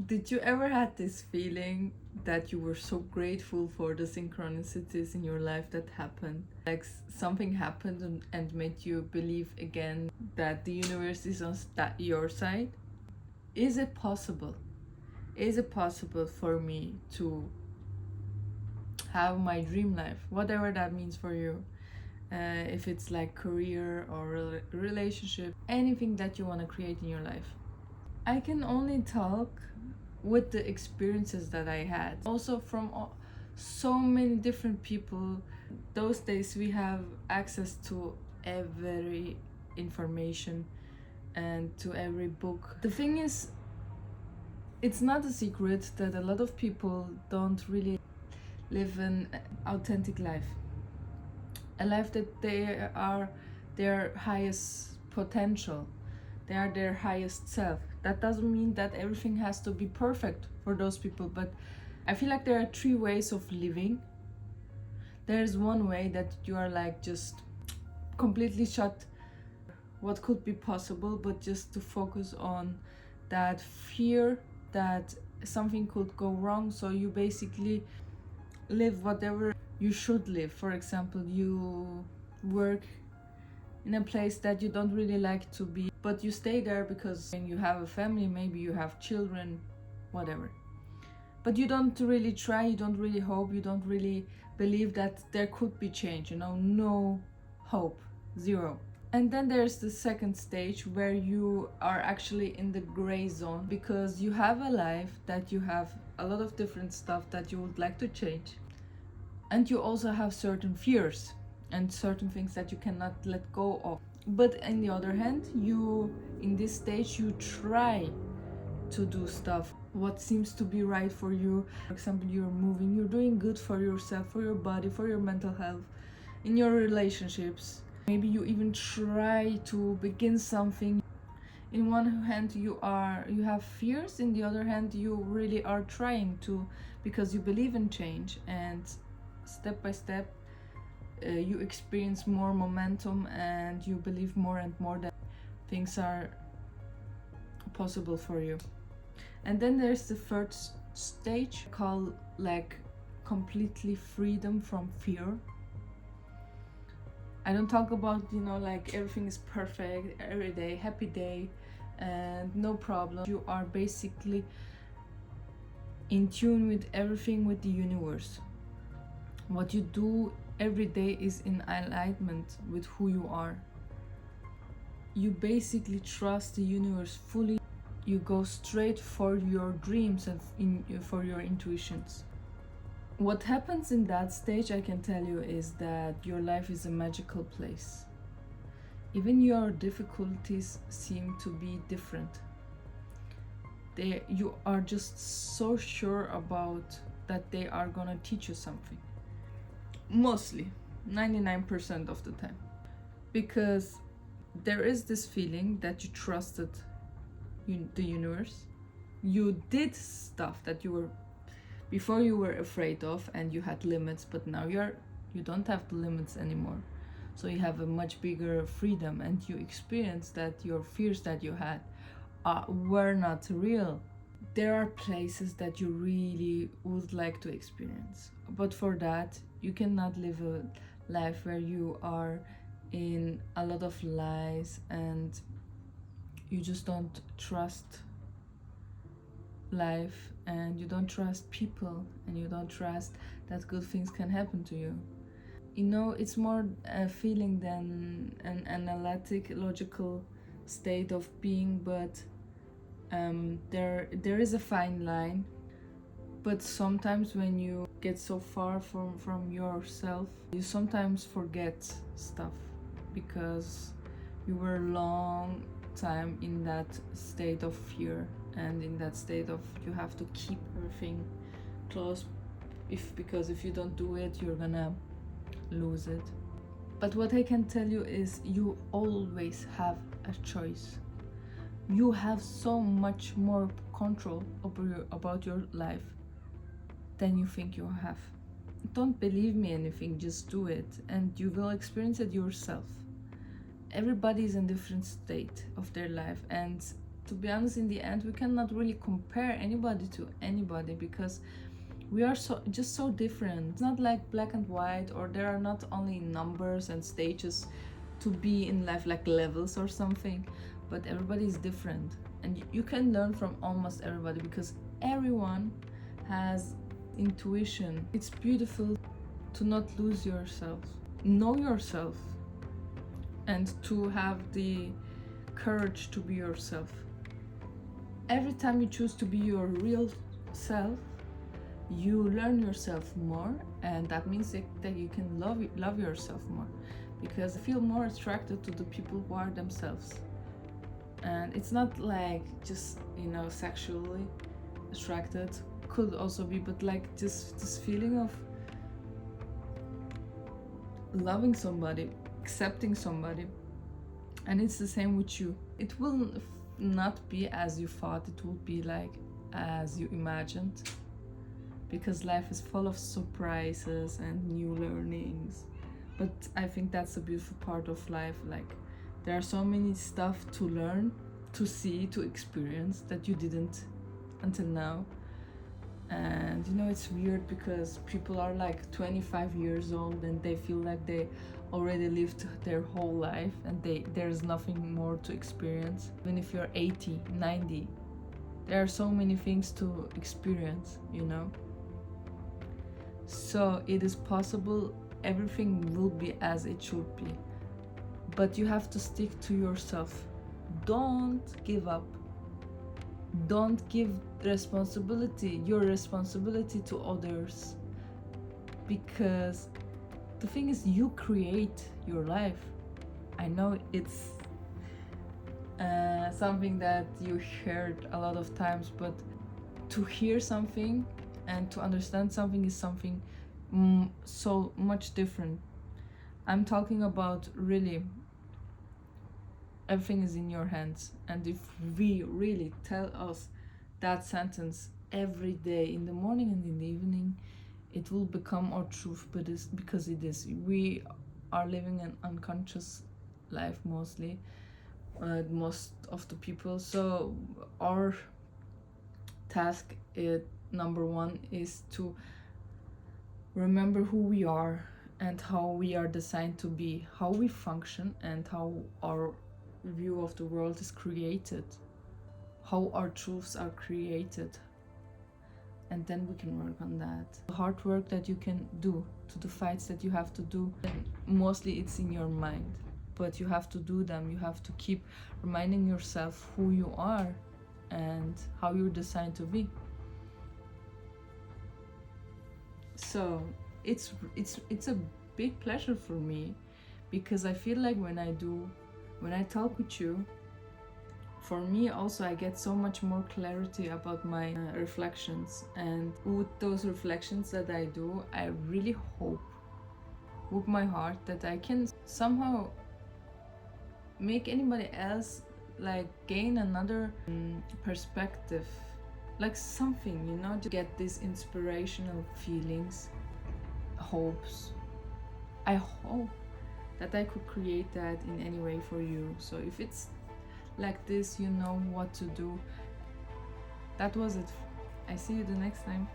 Did you ever had this feeling that you were so grateful for the synchronicities in your life that happened? Like something happened and made you believe again that the universe is on your side? Is it possible? Is it possible for me to have my dream life, whatever that means for you? If it's like career or relationship, anything that you want to create in your life. I can only talk with the experiences that I had. Also from so many different people. Those days we have access to every information and to every book. The thing is, it's not a secret that a lot of people don't really live an authentic life. A life that they are their highest potential. They are their highest self. That doesn't mean that everything has to be perfect for those people, but I feel like there are three ways of living. There's one way that you are like just completely shut what could be possible, but just to focus on that fear that something could go wrong, so you basically live whatever you should live. For example, you work in a place that you don't really like to be, but you stay there because you have a family, maybe you have children, whatever. But you don't really try, you don't really hope, you don't really believe that there could be change, no hope, zero. And then there's the second stage where you are actually in the gray zone because you have a life that you have a lot of different stuff that you would like to change. And you also have certain fears and certain things that you cannot let go of. But on the other hand, you in this stage you try to do stuff what seems to be right for you. For example, you're moving, you're doing good for yourself, for your body, for your mental health, in your relationships. Maybe you even try to begin something. In one hand you have fears, in the other hand you really are trying to, because you believe in change, and step by step you experience more momentum and you believe more and more that things are possible for you. And then there's the third stage called like completely freedom from fear. I don't talk about like everything is perfect every day, happy day and no problem. You are basically in tune with everything, with the universe. What you do every day is in alignment with who you are. You basically trust the universe fully. You go straight for your dreams and for your intuitions. What happens in that stage, I can tell you, is that your life is a magical place. Even your difficulties seem to be different. You are just so sure about that they are gonna teach you something. Mostly, 99% of the time. Because there is this feeling that you trusted the universe. You did stuff that before you were afraid of, and you had limits, but now you don't have the limits anymore. So you have a much bigger freedom, and you experience that your fears that you had were not real. There are places that you really would like to experience, but for that you cannot live a life where you are in a lot of lies and you just don't trust life, and you don't trust people, and you don't trust that good things can happen to you. It's more a feeling than an analytic, logical state of being, but there is a fine line. But sometimes when you get so far from yourself, you sometimes forget stuff because you were long time in that state of fear and in that state of you have to keep everything close because if you don't do it, you're gonna lose it. But what I can tell you is you always have a choice. You have so much more control about your life than you think you have. Don't believe me anything, just do it and you will experience it yourself. Everybody is in a different state of their life, and to be honest, in the end, we cannot really compare anybody to anybody, because we are so different. It's not like black and white, or there are not only numbers and stages to be in life, like levels or something, but everybody is different, and you can learn from almost everybody, because everyone has intuition. It's beautiful to not lose yourself, know yourself, and to have the courage to be yourself. Every time you choose to be your real self, you learn yourself more, and that means that you can love yourself more, because you feel more attracted to the people who are themselves. And it's not like just, you know, sexually attracted, could also be, but like just this feeling of loving somebody, accepting somebody. And it's the same with you. It will not be as you thought it would be, like as you imagined, because life is full of surprises and new learnings. But I think that's a beautiful part of life. Like, there are so many stuff to learn, to see, to experience that you didn't until now. And you know, it's weird because people are like 25 years old and they feel like they already lived their whole life, and there's nothing more to experience. Even if you're 80, 90, there are so many things to experience, you know. So it is possible, everything will be as it should be, but you have to stick to yourself. Don't give up. Don't give your responsibility to others, because the thing is, you create your life. I know it's something that you heard a lot of times, but to hear something and to understand something is something so much different. I'm talking about really everything is in your hands, and if we really tell us that sentence every day, in the morning and in the evening, it will become our truth. But it's because it is, we are living an unconscious life mostly, most of the people. So our task, number one, is to remember who we are and how we are designed to be, how we function, and how our view of the world is created, how our truths are created. And then we can work on that. The hard work that you can do, to the fights that you have to do, and mostly it's in your mind, but you have to do them. You have to keep reminding yourself who you are and how you're designed to be. So it's a big pleasure for me, because I feel like when I talk with you, for me also, I get so much more clarity about my reflections. And with those reflections that I do, I really hope with my heart that I can somehow make anybody else like gain another perspective, like something, you know, to get these inspirational feelings, hopes. I hope that I could create that in any way for you. So if it's like this, you know what to do. That was it. I see you the next time.